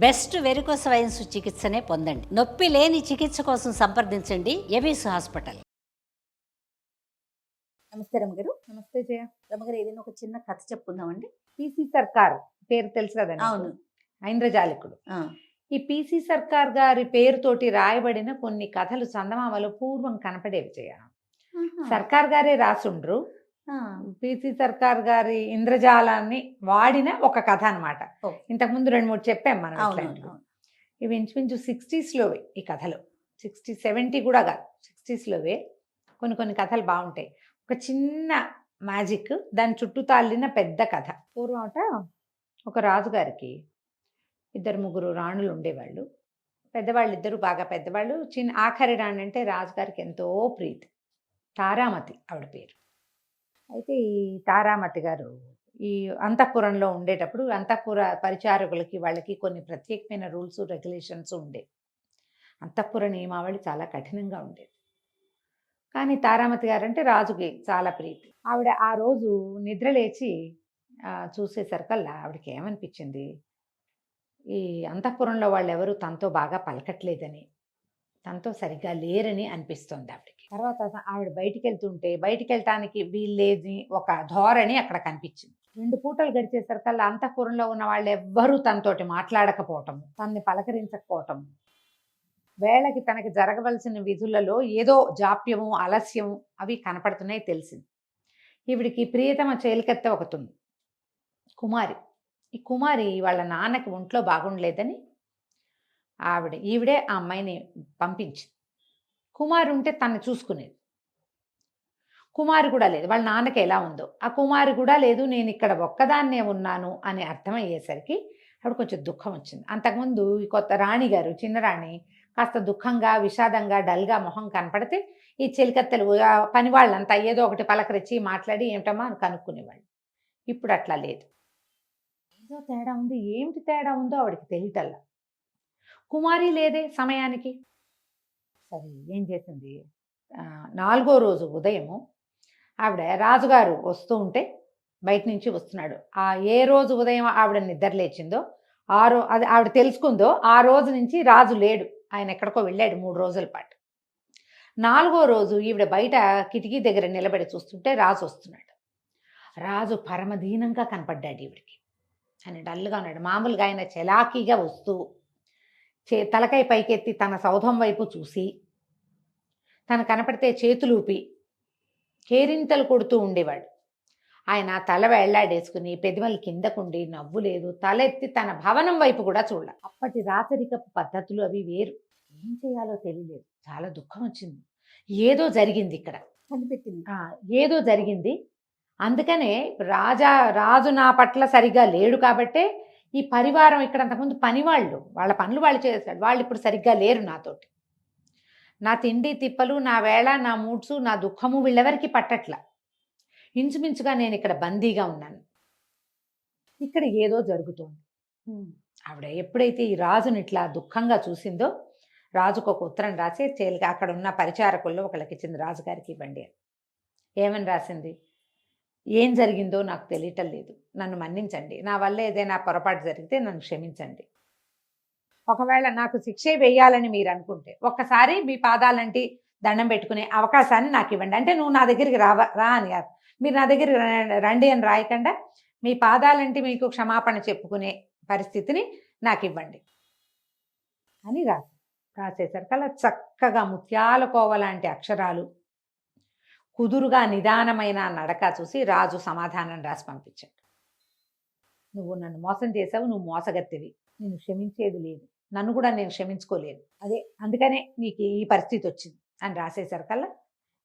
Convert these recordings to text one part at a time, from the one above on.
Best varicose veins చికిత్సనే పొందండి. నొప్పి లేని చికిత్స కోసం సంప్రదించండి ఎవిస్ హాస్పిటల్. నమస్తే రమగారు. నమస్తే జయ. రమగారు, ఏదైనా ఒక చిన్న కథ చెప్పుకుందామండి. పిసి సర్కార్ పేరు తెలుసు కదండి. అవును. ఐంద్రజాలికుడు. ఈ పిసి సర్కార్ గారి పేరుతోటి రాయబడిన కొన్ని కథలు చందమామలో పూర్వం కనపడేవి జయ. సర్కార్ గారే రాసుండ్రు. పిసి సర్కార్ గారి ఇంద్రజాలాన్ని వాడిన ఒక కథ అనమాట. ఇంతకుముందు 2-3 చెప్పాం మనం. ఇవి ఇంచుమించు 60sలోవే ఈ కథలు. 60-70 కూడా కాదు, 60sలోవే. కొన్ని కథలు బాగుంటాయి. ఒక చిన్న మ్యాజిక్, దాని చుట్టూ తాళ్ళిన పెద్ద కథ. పూర్వమట ఒక రాజుగారికి 2-3 రాణులు ఉండేవాళ్ళు. పెద్దవాళ్ళు ఇద్దరు బాగా పెద్దవాళ్ళు. ఆఖరి రాణి అంటే రాజుగారికి ఎంతో ప్రీతి. తారామతి ఆవిడ పేరు. అయితే ఈ తారామతి గారు ఈ అంతఃపురంలో ఉండేటప్పుడు అంతఃపుర పరిచారకులకి వాళ్ళకి కొన్ని ప్రత్యేకమైన రూల్స్ రెగ్యులేషన్స్ ఉండేవి. అంతఃపుర నియమావళి చాలా కఠినంగా ఉండేది. కానీ తారామతి గారు అంటే రాజుకి చాలా ప్రీతి. ఆవిడ ఆ రోజు నిద్రలేచి చూసేసరికల్లా ఆవిడకి ఏమనిపించింది, ఈ అంతఃపురంలో వాళ్ళు ఎవరు తనతో బాగా పలకట్లేదని, తనతో సరిగ్గా లేరని అనిపిస్తుంది ఆవిడకి. తర్వాత ఆవిడ బయటికి వెళ్తుంటే బయటికి వెళ్ళటానికి వీళ్ళేది ఒక ధోరణి అక్కడ కనిపించింది. 2 పూటలు గడిచేసరికల్లా అంతఃపురంలో ఉన్న వాళ్ళు ఎవ్వరూ తనతోటి మాట్లాడకపోవటం, తనని పలకరించకపోవటం, వేళకి తనకి జరగవలసిన విధులలో ఏదో జాప్యము ఆలస్యము అవి కనపడుతున్నాయి తెలిసింది. ఈవిడికి ప్రియతమ చేలికత్తె ఒకటి ఉంది, కుమారి. ఈ కుమారి వాళ్ళ నాన్నకి ఒంట్లో బాగుండలేదని ఈవిడే ఆ అమ్మాయిని పంపించింది. కుమారి ఉంటే తను చూసుకునేది. కుమారి కూడా లేదు, వాళ్ళ నాన్నకి ఎలా ఉందో ఆ కుమారి కూడా లేదు. నేను ఇక్కడ ఒక్కదాన్నే ఉన్నాను అని అర్థమయ్యేసరికి ఆవిడ కొంచెం దుఃఖం వచ్చింది. అంతకుముందు ఈ కొత్త రాణి గారు, చిన్న రాణి, కాస్త దుఃఖంగా విషాదంగా డల్గా మొహం కనపడితే ఈ చెలికత్తెలు పని వాళ్ళంతా ఏదో ఒకటి పలకరించి మాట్లాడి ఏమిటమ్మా అని కనుక్కునేవాళ్ళు. ఇప్పుడు అట్లా లేదు. ఏదో తేడా ఉంది. ఏమిటి తేడా ఉందో ఆవిడకి తెలియటల్లా. కుమారి లేదే సమయానికి. సరే ఏం చేసింది, 4వ రోజు ఉదయము ఆవిడ రాజుగారు వస్తూ ఉంటే బయట నుంచి వస్తున్నాడు. ఏ రోజు ఉదయం ఆవిడ నిద్ర లేచిందో అది ఆవిడ తెలుసుకుందో ఆ రోజు నుంచి రాజు లేడు, ఆయన ఎక్కడికో వెళ్ళాడు 3 రోజుల పాటు. 4వ రోజు ఈవిడ బయట కిటికీ దగ్గర నిలబడి చూస్తుంటే రాజు వస్తున్నాడు. రాజు పరమదీనంగా కనపడ్డాడు ఈవిడికి. ఆయన డల్గా ఉన్నాడు. మామూలుగా ఆయన చలాకీగా వస్తూ తలకాయ పైకెత్తి తన సౌధం వైపు చూసి తను కనపడితే చేతులూపి కేరింతలు కొడుతూ ఉండేవాడు. ఆయన తల వేళ్లాడేసుకుని పెదిమలు కిందకుండి నవ్వు లేదు, తలెత్తి తన భవనం వైపు కూడా చూడాల. అప్పటి రాచరికపు పద్ధతులు అవి వేరు. ఏం చేయాలో తెలియలేదు. చాలా దుఃఖం వచ్చింది. ఏదో జరిగింది ఇక్కడ కనిపెట్టింది. ఏదో జరిగింది. అందుకనే రాజు నా పట్ల సరిగా లేడు కాబట్టే ఈ పరివారం ఇక్కడ అంతకుముందు పనివాళ్ళు వాళ్ళ పనులు వాళ్ళు చేశాడు, వాళ్ళు ఇప్పుడు సరిగ్గా లేరు నాతోటి. నా తిండి తిప్పలు, నా వేళ, నా మూడ్సు, నా దుఃఖము వీళ్ళెవరికి పట్టట్ల. ఇంచుమించుగా నేను ఇక్కడ బందీగా ఉన్నాను. ఇక్కడ ఏదో జరుగుతోంది. ఆవిడ ఎప్పుడైతే ఈ రాజుని ఇట్లా దుఃఖంగా చూసిందో రాజుకు ఒక ఉత్తరం రాసి అక్కడ ఉన్న పరిచారకుల్లో ఒకళ్ళకి ఇచ్చింది. రాజుగారికి ఇవ్వండి అని. ఏమని రాసింది, ఏం జరిగిందో నాకు తెలియటం లేదు, నన్ను మన్నించండి, నా వల్ల ఏదైనా పొరపాటు జరిగితే నన్ను క్షమించండి. ఒకవేళ నాకు శిక్షే వేయాలని మీరు అనుకుంటే ఒక్కసారి మీ పాదాలంటి దండం పెట్టుకునే అవకాశాన్ని నాకు ఇవ్వండి. అంటే నువ్వు నా దగ్గరికి రా అని కాదు, మీరు నా దగ్గరికి రండి అని రాయకుండా మీ పాదాలంటి మీకు క్షమాపణ చెప్పుకునే పరిస్థితిని నాకు ఇవ్వండి అని రాసేసరికల్లా చక్కగా ముత్యాల కోవలాంటి అక్షరాలు, కుదురుగా నిదానమైన నడక చూసి రాజు సమాధానం రాసి పంపించాడు. నువ్వు నన్ను మోసం చేసావు, నువ్వు మోసగత్తెవి, నేను క్షమించేది లేదు, నన్ను కూడా నేను క్షమించుకోలేదు, అందుకనే నీకు ఈ పరిస్థితి వచ్చింది అని రాసేసరికల్లా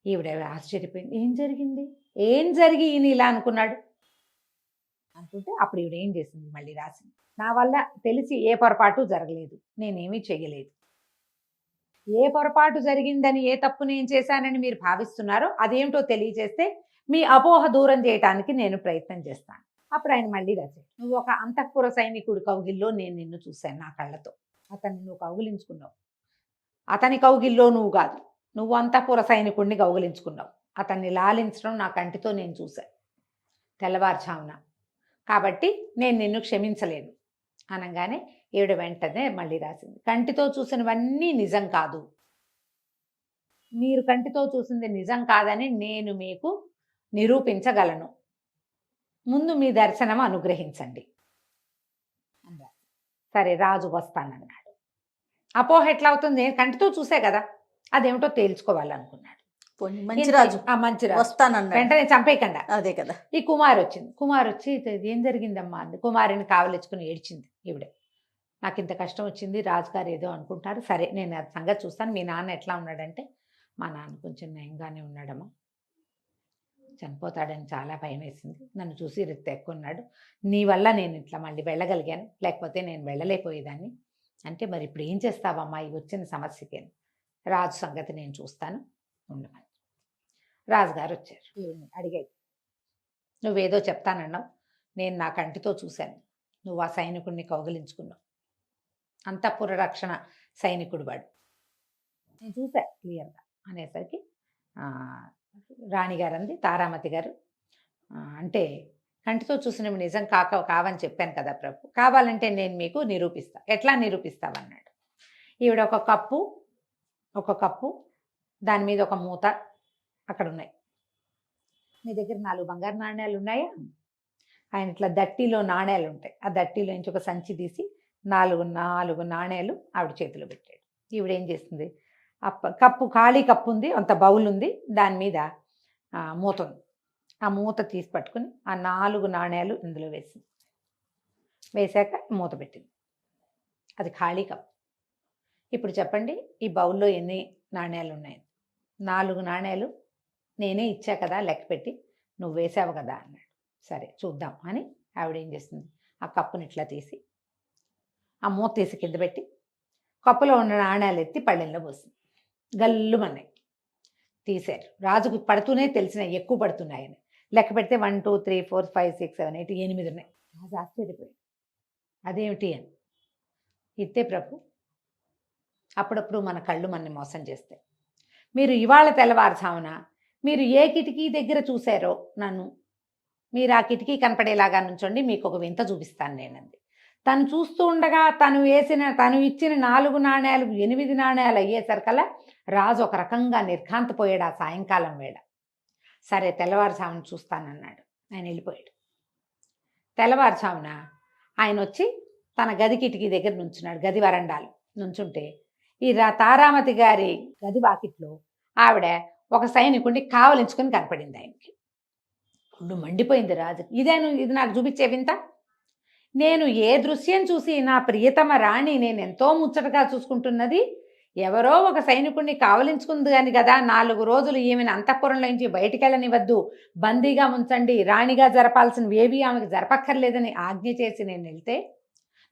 ఈవిడ ఆశ్చర్యపోయింది. ఏం జరిగి ఈయన ఇలా అనుకున్నాడు అనుకుంటే అప్పుడు ఈవిడ ఏం చేసింది, మళ్ళీ రాసింది. నా వల్ల తెలిసి ఏ పొరపాటు జరగలేదు, నేనేమీ చెయ్యలేదు. ఏ పొరపాటు జరిగిందని, ఏ తప్పు నేను చేశానని మీరు భావిస్తున్నారో అదేమిటో తెలియజేస్తే మీ అపోహ దూరం చేయటానికి నేను ప్రయత్నం చేస్తాను. అప్పుడు ఆయన మళ్ళీ రాశాడు, నువ్వు ఒక అంతఃపుర సైనికుడి కౌగిల్లో నేను నిన్ను చూశాను నా కళ్ళతో. అతన్ని నువ్వు కౌగిలించుకున్నావు. అతని కౌగిల్లో నువ్వు కాదు, నువ్వు అంతఃపుర సైనికుడిని కౌగిలించుకున్నావు. అతన్ని లాలించడం నా కంటితో నేను చూశాను తెల్లవారుజామున. కాబట్టి నేను నిన్ను క్షమించలేను. అనగానే ఈవిడ వెంటనే మళ్ళీ రాసింది, కంటితో చూసినవన్నీ నిజం కాదు, మీరు కంటితో చూసింది నిజం కాదని నేను మీకు నిరూపించగలను, ముందు మీ దర్శనం అనుగ్రహించండి అన్నారు. సరే రాజు వస్తానన్నాడు. అపోహ ఎట్లా అవుతుంది, నేను కంటితో చూసే కదా, అదేమిటో తేల్చుకోవాలనుకున్నాడు. మంచి రాజు మంచి రాజు వస్తానన్నాడు. వెంటనే చంపేయకుండా. అదే కదా. ఈ కుమారి వచ్చింది. కుమారి వచ్చి ఏం జరిగిందమ్మా అంది. కుమారిని కావలించుకుని ఏడ్చింది ఈవిడే. నాకు ఇంత కష్టం వచ్చింది, రాజుగారు ఏదో అనుకుంటారు, సరే నేను అది సంగతి చూస్తాను, మీ నాన్న ఎట్లా ఉన్నాడంటే, మా నాన్న కొంచెం నయంగానే ఉన్నాడమ్మా, చనిపోతాడని చాలా భయం వేసింది, నన్ను చూసి రిత్త ఎక్కువ ఉన్నాడు, నీ వల్ల నేను ఇట్లా మళ్ళీ వెళ్ళగలిగాను, లేకపోతే నేను వెళ్ళలేకపోయేదాన్ని అంటే, మరి ఇప్పుడు ఏం చేస్తావమ్మా ఈ వచ్చిన సమస్యకి, రాజు సంగతి నేను చూస్తాను ఉండమని. రాజుగారు వచ్చారు. అడిగాడు, నువ్వేదో చెప్తానన్నావు, నేను నా కంటితో చూశాను, నువ్వు ఆ సైనికుడిని కౌగిలించుకున్నావు, అంతఃపుర రక్షణ సైనికుడు వాడు, నేను చూసా క్లియర్గా అనేసరికి రాణిగారు అంది, తారామతి గారు, అంటే కంటితో చూసినవి నిజం కావని చెప్పాను కదా ప్రభు, కావాలంటే నేను మీకు నిరూపిస్తా, ఎట్లా నిరూపిస్తావన్నాడు. ఈవిడ ఒక కప్పు దాని మీద ఒక మూత అక్కడ ఉన్నాయి, మీ దగ్గర 4 బంగారు నాణ్యాలు ఉన్నాయా, ఆయన ఇట్లా దట్టిలో నాణ్యాలు ఉంటాయి, ఆ దట్టిలో నుంచి ఒక సంచి తీసి 4 నాణ్యాలు ఆవిడ చేతిలో పెట్టాడు. ఈవిడ ఏం చేస్తుంది, కప్పు ఖాళీ కప్పు ఉంది, అంత బౌల్ ఉంది, దాని మీద మూత ఉంది, ఆ మూత తీసి పట్టుకుని ఆ 4 నాణ్యాలు ఇందులో వేసాక మూత పెట్టింది, అది ఖాళీ కప్పు. ఇప్పుడు చెప్పండి ఈ బౌల్లో ఎన్ని నాణ్యాలు ఉన్నాయి, 4 నాణ్యాలు నేనే ఇచ్చా కదా లెక్క పెట్టి, నువ్వు వేసావు కదా అన్నాడు. సరే చూద్దాం అని ఆవిడ ఏం చేస్తుంది, ఆ కప్పుని ఇట్లా తీసి ఆ మూత తీసి కింద పెట్టి కప్పులో ఉన్న నాణ్యాలు ఎత్తి పళ్ళెంలో పోసింది, గల్లుమన్నాయి. తీశారు. రాజుకు పడుతూనే తెలిసినాయి ఎక్కువ పడుతున్నాయని, లెక్క పెడితే 1 2 3 4 5 6 7 8 8 ఉన్నాయి. రాజు ఆశ్చర్యపోయాడు, అదేమిటి అని. ఇత్తే ప్రభు, అప్పుడప్పుడు మన కళ్ళు మనని మోసం చేస్తాయి, మీరు ఇవాళ తెల్లవారుజామున మీరు ఏ కిటికీ దగ్గర చూశారో నన్ను, మీరు ఆ కిటికీ కనపడేలాగా నుంచోండి, మీకు ఒక వింత చూపిస్తాను నేనంది. తను చూస్తూ ఉండగా తను ఇచ్చిన 4 నాణ్యాలు 8 నాణ్యాలు అయ్యేసరికల్లా రాజు ఒక రకంగా నిర్ఘాంతపోయాడు ఆ సాయంకాలం వేళ. సరే తెల్లవారుజామున చూస్తానన్నాడు, ఆయన వెళ్ళిపోయాడు. తెల్లవారుజామున ఆయన వచ్చి తన గది కిటికీ దగ్గర నుంచున్నాడు, గది వరండాలు నుంచుంటే ఈ తారామతి గారి గది వాకిట్లో ఆవిడ ఒక సైనికుడిని కావలించుకొని కనపడింది ఆయనకి. ఇప్పుడు మండిపోయింది రాజు, ఇది నాకు చూపించే వింత, నేను ఏ దృశ్యం చూసి నా ప్రియతమ రాణి నేను ఎంతో ముచ్చటగా చూసుకుంటున్నది, ఎవరో ఒక సైనికుడిని కావలించుకుంది అని కదా 4 రోజులు ఈమెను అంతఃపురంలో నుంచి బయటికి వెళ్ళనివద్దు, బందీగా ఉంచండి, రాణిగా జరపాల్సినవి ఏవి ఆమెకు జరపక్కర్లేదని ఆజ్ఞ చేసి నేను వెళ్తే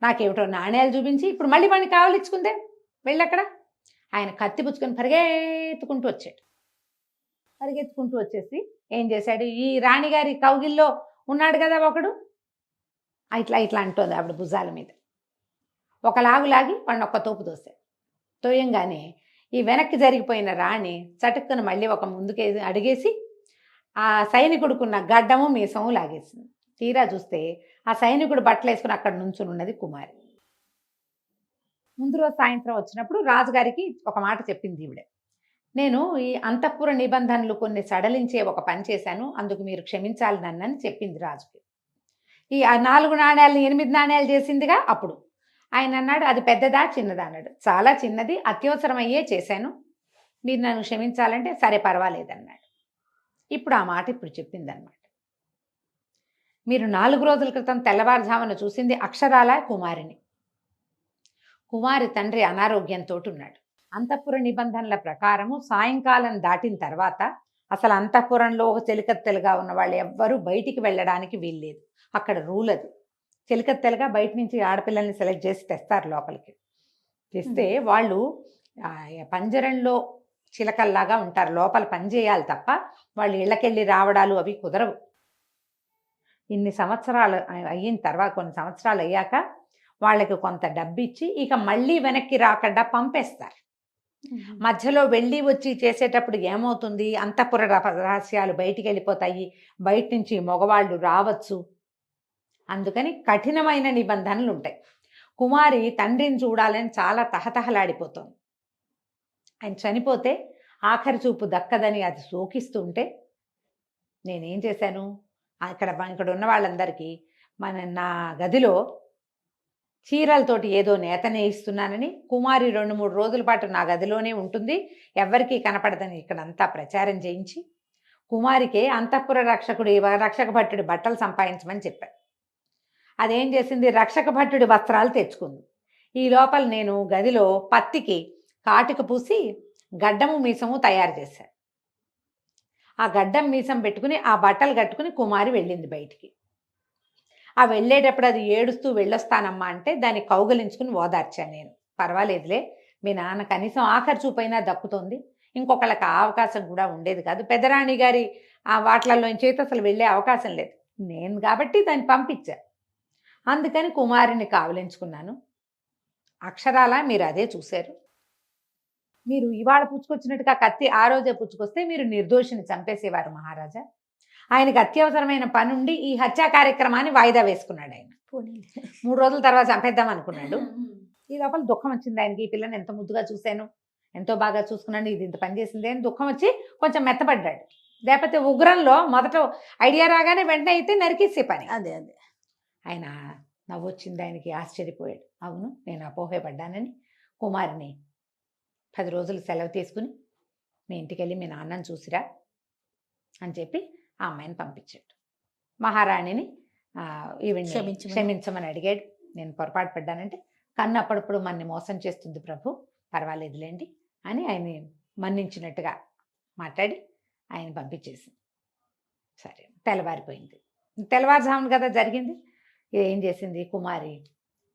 నాకేమిటో నాణ్యాలు చూపించి ఇప్పుడు మళ్ళీ వాడిని కావలించుకుందే, వెళ్ళక్కడ. ఆయన కత్తి పుచ్చుకొని పరిగెత్తుకుంటూ వచ్చేసి ఏం చేశాడు, ఈ రాణిగారి కౌగిల్లో ఉన్నాడు కదా ఒకడు, ఇట్లా అంటోంది ఆవిడ భుజాల మీద, ఒక లాగి వాడిని ఒక్క తోపు తోయంగానే ఈ వెనక్కి జరిగిపోయిన రాణి చటుక్కున మళ్ళీ ఒక ముందుకే అడిగేసి ఆ సైనికుడుకున్న గడ్డము మీసము లాగేసింది. తీరా చూస్తే ఆ సైనికుడు బట్టలు వేసుకుని అక్కడ నుంచుని ఉన్నది కుమారి. ముందు రోజు సాయంత్రం వచ్చినప్పుడు రాజుగారికి ఒక మాట చెప్పింది ఈవిడ, నేను ఈ అంతఃపుర నిబంధనలు కొన్ని సడలించే ఒక పని చేశాను, అందుకు మీరు క్షమించాలి నన్నని చెప్పింది రాజుకి. ఈ 4 నాణ్యాలు 8 నాణ్యాలు చేసిందిగా, అప్పుడు ఆయన అన్నాడు, అది పెద్దదా చిన్నదా అన్నాడు. చాలా చిన్నది, అత్యవసరమయ్యే చేశాను, మీరు నన్ను క్షమించాలంటే సరే పర్వాలేదన్నాడు. ఇప్పుడు ఆ మాట ఇప్పుడు చెప్పిందనమాట. మీరు 4 రోజుల క్రితం తెల్లవారుజామున చూసింది అక్షరాల కుమారిని. కుమారి తండ్రి అనారోగ్యంతో ఉన్నాడు. అంతఃపుర నిబంధనల ప్రకారము సాయంకాలం దాటిన తర్వాత అసలు అంతఃపురంలో ఒక చెలికత్తెలుగా ఉన్న వాళ్ళు ఎవ్వరూ బయటికి వెళ్ళడానికి వీల్లేదు, అక్కడ రూల్ అది. చెలికత్తెలుగా బయట నుంచి ఆడపిల్లల్ని సెలెక్ట్ చేసి తెస్తారు లోపలికి. తెస్తే వాళ్ళు పంజరంలో చిలకల్లాగా ఉంటారు, లోపల పని చేయాలి తప్ప వాళ్ళు ఇళ్ళకెళ్ళి రావడాలు అవి కుదరవు. ఇన్ని సంవత్సరాలు అయిన తర్వాత, కొన్ని సంవత్సరాలు అయ్యాక వాళ్ళకి కొంత డబ్బు ఇచ్చి ఇక మళ్ళీ వెనక్కి రాకుండా పంపేస్తారు. మధ్యలో వెళ్ళి వచ్చి చేసేటప్పుడు ఏమవుతుంది, అంతఃపుర రహస్యాలు బయటికి వెళ్ళిపోతాయి, బయట నుంచి మగవాళ్ళు రావచ్చు, అందుకని కఠినమైన నిబంధనలు ఉంటాయి. కుమారి తండ్రిని చూడాలని చాలా తహతహలాడిపోతోంది. ఆయన చనిపోతే ఆఖరి చూపు దక్కదని అది శోకిస్తుంటే నేనేం చేశాను, ఇక్కడ ఉన్న వాళ్ళందరికీ నా గదిలో చీరలతోటి ఏదో నేత నేయిస్తున్నానని, కుమారి 2-3 రోజుల పాటు నా గదిలోనే ఉంటుంది, ఎవ్వరికీ కనపడదని ఇక్కడంతా ప్రచారం చేయించి కుమారికి అంతఃపుర రక్షక భట్టుడి బట్టలు సంపాదించమని చెప్పాను. అదేం చేసింది, రక్షక భట్టుడి వస్త్రాలు తెచ్చుకుంది. ఈ లోపల నేను గదిలో పత్తికి కాటుక పూసి గడ్డము మీసము తయారు చేశాను. ఆ గడ్డం మీసం పెట్టుకుని ఆ బట్టలు కట్టుకుని కుమారి వెళ్ళింది బయటికి. ఆ వెళ్ళేటప్పుడు అది ఏడుస్తూ వెళ్ళొస్తానమ్మా అంటే దాన్ని కౌగలించుకుని ఓదార్చాను నేను. పర్వాలేదులే, మీ నాన్న కనీసం ఆఖరి చూపైనా దక్కుతోంది, ఇంకొకళ్ళకి ఆ అవకాశం కూడా ఉండేది కాదు, పెద్దరాణి గారి ఆ వాట్లలోంచి అసలు వెళ్ళే అవకాశం లేదు, నేను కాబట్టి దాన్ని పంపించా, అందుకని కుమారిని కావలించుకున్నాను. అక్షరాల మీరు అదే చూశారు. మీరు ఇవాళ పుచ్చుకొచ్చినట్టుగా కత్తి ఆ రోజే పుచ్చుకొస్తే మీరు నిర్దోషిని చంపేసేవారు మహారాజా. ఆయనకు అత్యవసరమైన పని ఉండి ఈ హత్యా కార్యక్రమాన్ని వాయిదా వేసుకున్నాడు. ఆయన 3 రోజుల తర్వాత చంపేద్దాం అనుకున్నాడు. ఈ లోపల దుఃఖం వచ్చింది ఆయనకి, ఈ పిల్లని ఎంత ముద్దుగా చూశాను, ఎంతో బాగా చూసుకున్నాను, ఇది ఇంత పని చేసింది అని దుఃఖం వచ్చి కొంచెం మెత్తపడ్డాడు. లేకపోతే ఉగ్రంలో మొదట ఐడియా రాగానే వెంటనే అయితే నరికేసే పని. అదే ఆయన నవ్వొచ్చింది ఆయనకి, ఆశ్చర్యపోయాడు. అవును, నేను అపోహపడ్డానని కుమారిని 10 రోజులు సెలవు తీసుకుని మీ ఇంటికి వెళ్ళి మీ నాన్నని చూసిరా అని చెప్పి ఆ అమ్మాయిని పంపించాడు. మహారాణిని ఈవిడ్ని క్షమించమని అడిగాడు. నేను పొరపాటు పడ్డానంటే, కన్ను అప్పుడప్పుడు మనని మోసం చేస్తుంది ప్రభు, పర్వాలేదులేండి అని ఆయన్ని మన్నించినట్టుగా మాట్లాడి ఆయన పంపించేసింది. సరే, తెల్లవారిపోయింది. తెల్లవారుజామున కదా జరిగింది. ఏం చేసింది కుమారి,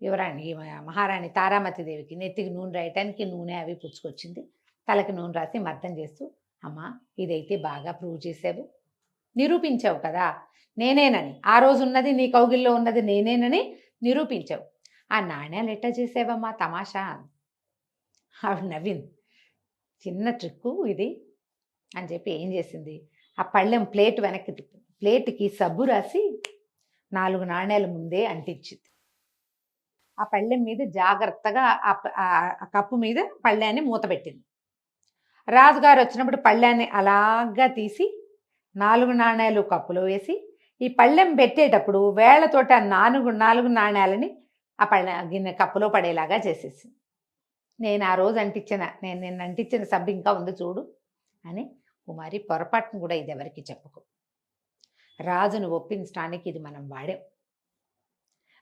యువరాణి మహారాణి తారామతి దేవికి నెత్తికి నూనె రాయటానికి నూనె అవి పుచ్చుకొచ్చింది. తలకి నూనె రాసి మర్దం చేస్తూ, అమ్మా ఇదైతే బాగా ప్రూవ్ చేసావు, నిరూపించావు కదా నేనేనని, ఆ రోజు ఉన్నది నీ కౌగిల్లో ఉన్నది నేనేనని నిరూపించావు. ఆ నాణ్యాలు ఎట్టా చేసావమ్మా తమాషా? ఆవిడ నవ్వింది. చిన్న ట్రిక్కు ఇది అని చెప్పి ఏం చేసింది, ఆ పళ్ళెం ప్లేట్ వెనక్కి తిప్పింది. ప్లేట్కి సబ్బు రాసి 4 నాణ్యాలు ముందే అంటించింది. ఆ పళ్ళెం మీద జాగ్రత్తగా ఆ కప్పు మీద పళ్ళాన్ని మూత పెట్టింది. రాజుగారు వచ్చినప్పుడు పళ్ళాన్ని అలాగా తీసి 4 నాణ్యాలు కప్పులో వేసి ఈ పళ్ళెం పెట్టేటప్పుడు వేళ్లతోటి ఆ 4 నాణ్యాలని ఆ గిన్నె కప్పులో పడేలాగా చేసేసింది. నేను ఆ రోజు నేను అంటించిన సబ్బు ఇంకా ఉంది చూడు అని. కుమారి పొరపాటును కూడా ఇది ఎవరికి చెప్పుకో, రాజును ఒప్పించడానికి ఇది మనం వాడాం.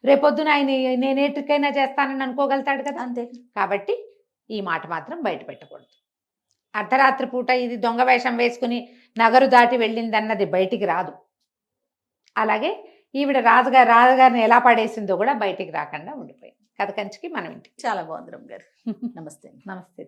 రేపొద్దున ఆయన నేనేటికైనా చేస్తానని అనుకోగలుగుతాడు కదా, అంతే. కాబట్టి ఈ మాట మాత్రం బయట పెట్టకూడదు. అర్ధరాత్రి పూట ఇది దొంగ వేషం వేసుకుని నగరు దాటి వెళ్ళిందన్నది బయటికి రాదు. అలాగే ఈవిడ రాజుగారిని ఎలా పడేసిందో కూడా బయటికి రాకుండా ఉండిపోయింది. కథ కంచికి మనం ఇంటికి. చాలా బాగుంది రమ్య గారు. నమస్తే. నమస్తే.